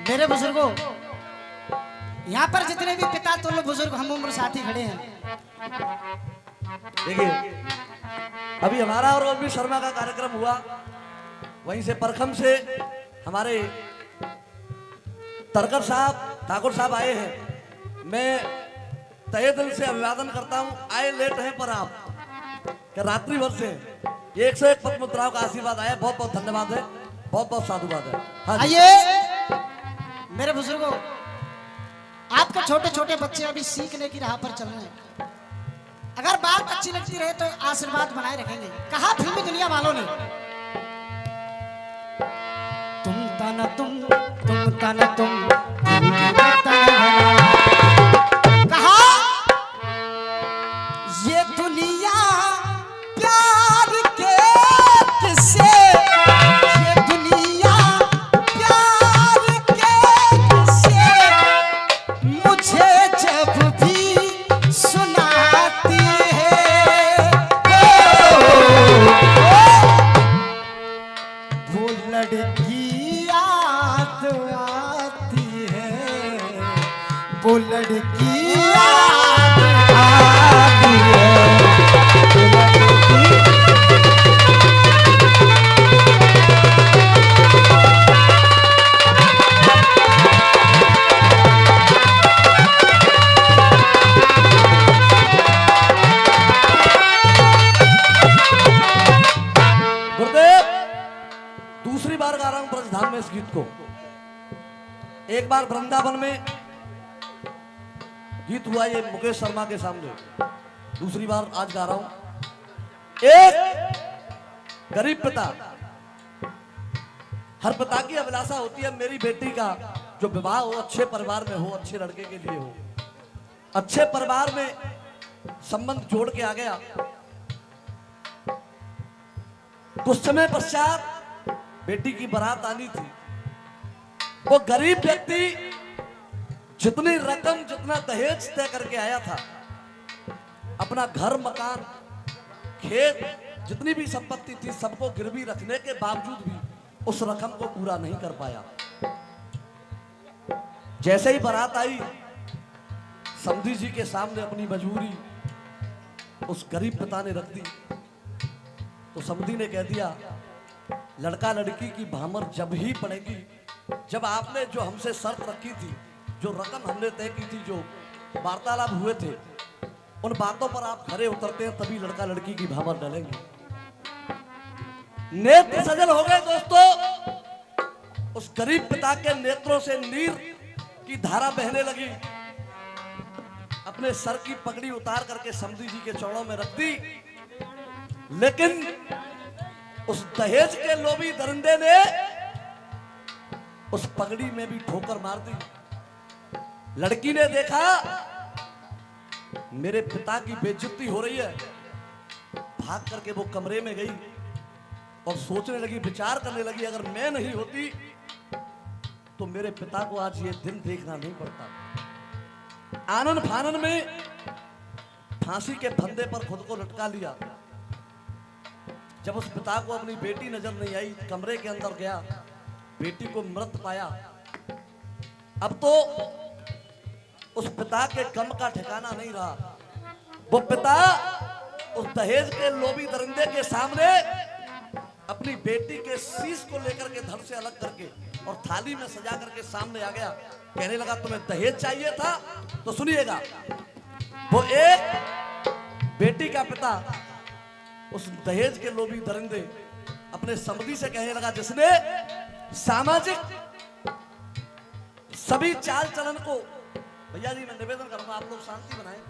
मेरे बुजुर्गों, यहाँ पर जितने भी पिता तुल्य बुजुर्ग हम उम्र साथी खड़े हैं, देखिए अभी हमारा और भी शर्मा का कार्यक्रम हुआ, वहीं से परखम से हमारे तरकर साहब ठाकुर साहब आए हैं। मैं तहे दिल से अभिवादन करता हूं। आए लेट हैं पर आप क्या रात्रि भर से 101 पद्म मुद्राओं का आशीर्वाद आया, बहुत बहुत धन्यवाद है, बहुत बहुत साधुवाद है। हाँ जी। आइए मेरे बुजुर्गों, आपके छोटे छोटे बच्चे अभी सीखने की राह पर चल रहे हैं। अगर बात अच्छी लगती रहे तो आशीर्वाद बनाए रखेंगे। कहा फिल्मी दुनिया वालों ने, तुम तना तुम तना तुम कहा ये दुनिया प्यार के किस्से, ये दुनिया प्यार के किस्से मुझे जब भी सुनाती है, वो लड़की याद आती है, वो लड़की याद आती है, दूसरी बार गा रहा हूं ब्रजधाम में इस गीत को। एक बार वृंदावन में गीत हुआ ये मुकेश शर्मा के सामने, दूसरी बार आज गा रहा हूं। एक गरीब पिता, हर पिता की अभिलाषा होती है मेरी बेटी का जो विवाह हो अच्छे परिवार में हो, अच्छे लड़के के लिए हो। अच्छे परिवार में संबंध जोड़ के आ गया। कुछ समय पश्चात बेटी की बारात आनी थी। वो गरीब व्यक्ति जितनी रकम, जितना दहेज तय करके आया था, अपना घर, मकान, खेत, जितनी भी संपत्ति थी सबको गिरवी रखने के बावजूद भी उस रकम को पूरा नहीं कर पाया। जैसे ही बारात आई, समधी जी के सामने अपनी मजबूरी उस गरीब पिता ने रख दी। तो समधी ने कह दिया, लड़का लड़की की भामर जब ही पड़ेगी जब आपने जो हमसे शर्त रखी थी, जो रकम हमने तय की थी, जो वार्तालाप हुए थे, उन बातों पर आप खरे उतरते हैं तभी लड़का लड़की की भामर डलेंगे। नेत्र सजल हो गए दोस्तों। उस गरीब पिता के नेत्रों से नीर की धारा बहने लगी। अपने सर की पगड़ी उतार करके समधी जी के चौड़ों में रख दी, लेकिन उस दहेज के लोभी दरिंदे ने उस पगड़ी में भी ठोकर मार दी। लड़की ने देखा मेरे पिता की बेइज्जती हो रही है, भाग करके वो कमरे में गई और सोचने लगी, विचार करने लगी, अगर मैं नहीं होती तो मेरे पिता को आज ये दिन देखना नहीं पड़ता। आनन फानन में फांसी के फंदे पर खुद को लटका लिया। जब उस पिता को अपनी बेटी नजर नहीं आई, कमरे के अंदर गया, बेटी को मृत पाया। अब तो उस पिता के गम का ठिकाना नहीं रहा। वो पिता उस दहेज के लोभी दरिंदे के सामने अपनी बेटी के शीश को लेकर के धड़ से अलग करके और थाली में सजा करके सामने आ गया। कहने लगा, तुम्हें दहेज चाहिए था तो सुनिएगा। वो एक बेटी का पिता उस दहेज के लोभी दरिंदे अपने समधी से कहने लगा, जिसने सामाजिक सभी चाल चलन को, भैया जी मैं निवेदन करूंगा आप लोग शांति बनाएं।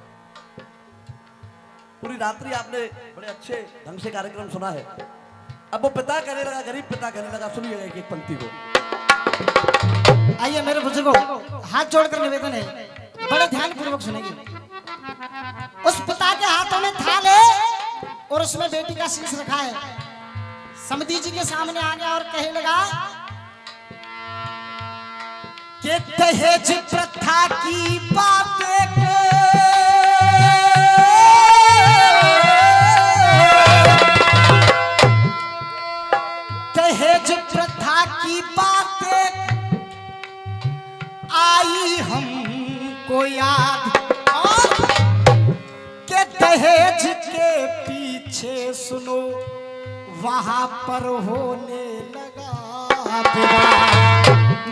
पूरी रात्रि आपने बड़े अच्छे ढंग से कार्यक्रम सुना है। अब वो पिता कहने लगा, गरीब पिता कहने लगा, सुनिएगा एक एक पंक्ति को। आइए मेरे बुजुर्गों, हाथ जोड़कर निवेदन है, बड़े ध्यान पूर्वक सुनेंगे। और उसमें बेटी का शीश रखा है। समधी जी के सामने आ गया और कहने लगा कि दहेज प्रथा की बातें दहेज प्रथा की बातें आई हमको याद और के दहेज के पीछे सुनो वहां पर होने लगा विवाद।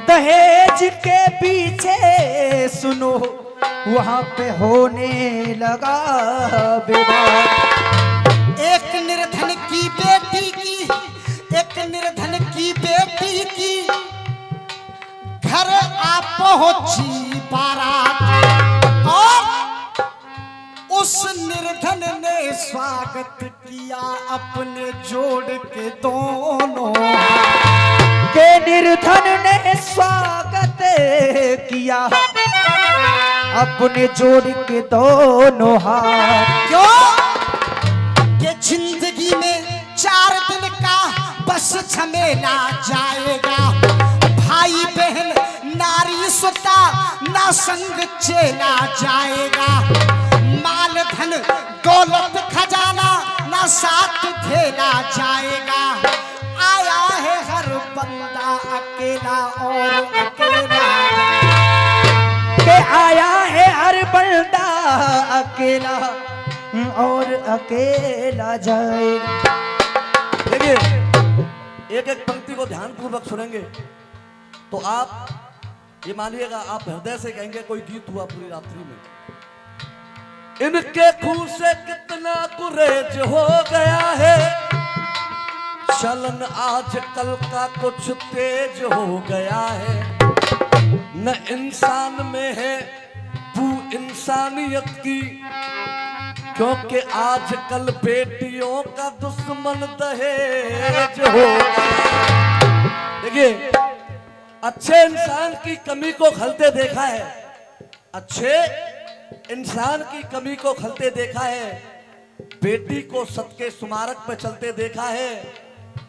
दहेज के पीछे सुनो वहां पे होने लगा विवाद। एक निर्धन की बेटी की एक निर्धन की बेटी की घर आ पहुंची बारात और उस निर्धन ने स्वागत किया अपने जोड़ के दोनों के निर्धन ने स्वागत किया अपने जोड़ के दोनों हाथ। क्यों कि जिंदगी में 4 दिन का बस झमेला जाएगा। भाई बहन नारी सुता ना संग चेला जाएगा। माल धन दौलत खजाना ना साथ धेला जाएगा। आया है हर बंदा अकेला और अकेला के आया है हर बंदा अकेला और अकेला जाएगा। देखिए एक एक पंक्ति को ध्यान पूर्वक सुनेंगे तो आप ये मानिएगा, आप हृदय से कहेंगे कोई गीत हुआ पूरी रात्रि में। इनके खून से कितना गुरेज हो गया है, चलन आज कल का कुछ तेज हो गया है। न इंसान में है बू इंसानियत की, क्योंकि आजकल बेटियों का दुश्मन दहेज हो गया। देखिए अच्छे इंसान की कमी को खलते देखा है, अच्छे इंसान की कमी को खलते देखा है, बेटी को सदके सुमारक पे चलते देखा है।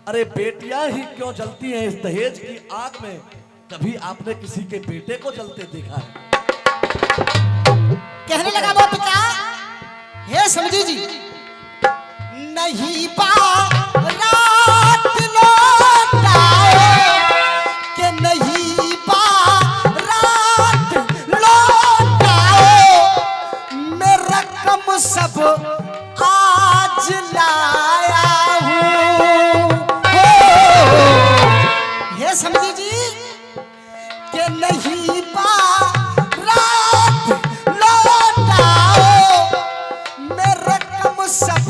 अरे बेटियां ही क्यों जलती हैं इस दहेज की आग में, कभी आपने किसी के बेटे को जलते देखा है? कहने लगा वो पिता, हे समझी जी नहीं बारात लौटाओ कि नहीं बारात लौटाओ, मैं रकम सब आज लाया हूँ। हे समझी जी कि नहीं बारात लौटाओ, मैं रकम सब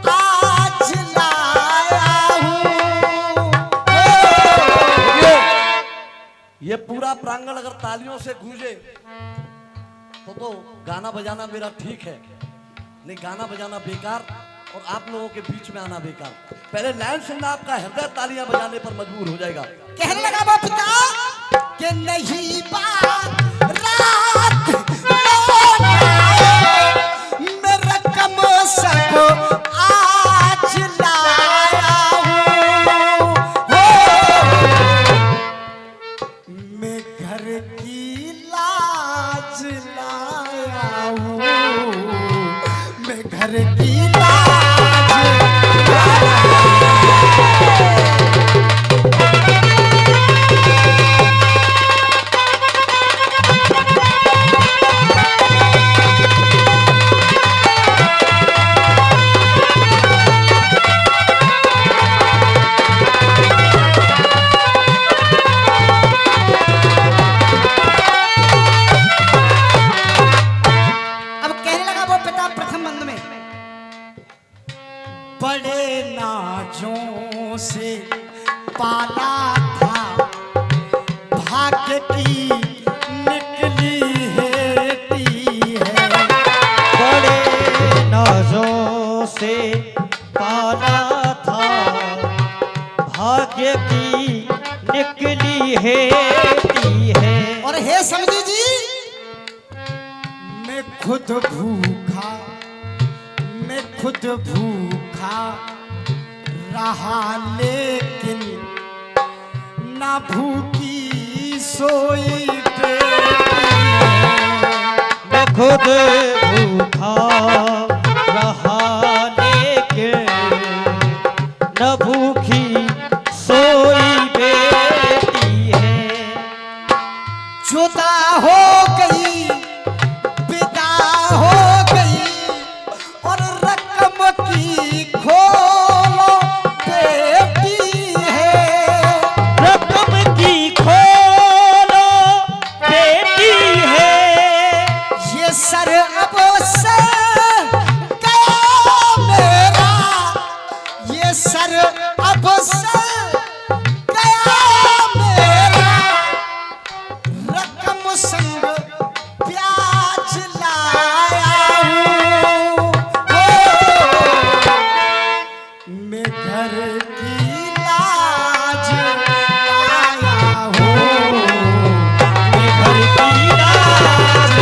आज लाया हूँ। ये पूरा प्रांगण अगर तालियों से गूंजे तो गाना बजाना मेरा ठीक है, नहीं गाना बजाना बेकार और आप लोगों के बीच में आना बेकार। पहले लाइन सुनना, आपका हृदय तालियां बजाने पर मजबूर हो जाएगा। कहने लगा वो पिता कि नहीं बारात लौटाओ, मैं रकम सब आज लाया हूँ। मैं घर की लाज लाया हूँ, मैं घर की लाज बड़े नाजों से पाला था, भाग्य की निकली हेती है। बड़े नाजों से पाला था, भाग्य की निकली हेती है। और हे समझी जी मैं खुद भूखा भूखा रहा लेकिन ना भूखी सोई बेटी मैं खुद भूखा रहा लेकिन न भूखी सोई बेटी है। जुदा हो गई विदा हो गई और रकम की खोलो बेटी है रकम की खोलो बेटी है। ये सर अब से गया मेरा ये सर अब से गया मेरा रकम संग प्याज लाया हूँ मैं घर की लाज लाया हूँ मैं घर की लाज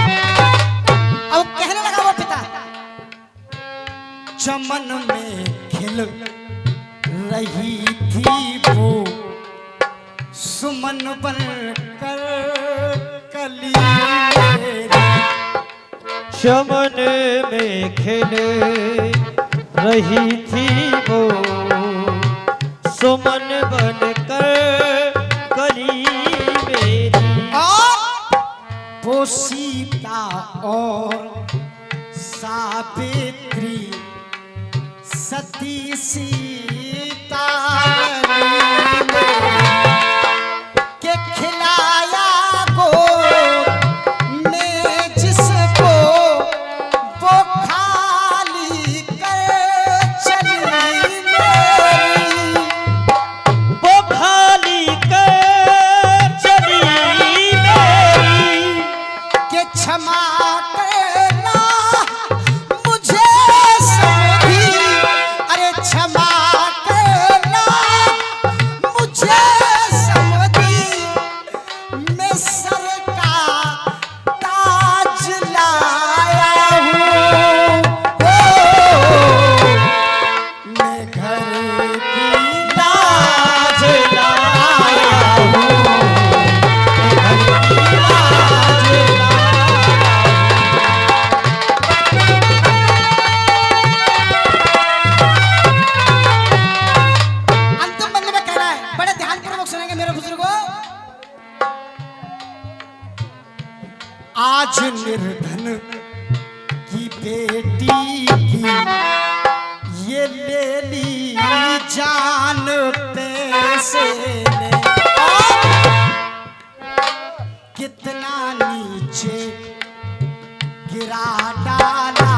अब कहने लगा वो पिता चमन में खिल रही थी वो सुमन बन कर कली मेरी चमन में खिल रही थी वो सुमन बनकर कली मेरी। और वो सीता और सावित्री सती सीता के खिलाया गोद ने जिसको वो खाली कर चली मेरी वो खाली कर चली मेरी। के क्षमा करना मुझे समझी अरे क्षमा करना मुझे समझी मैं सर का ताज लाया हूँ मैं घर की लाज लाया हूँ अंतिम बंद में कहना है बड़े ध्यानपूर्वक सुनेंगे मेरे बुजुर्गों आज निर्धन की बेटी की ये ले ली जान पैसे ने कितना नीचे गिरा डाला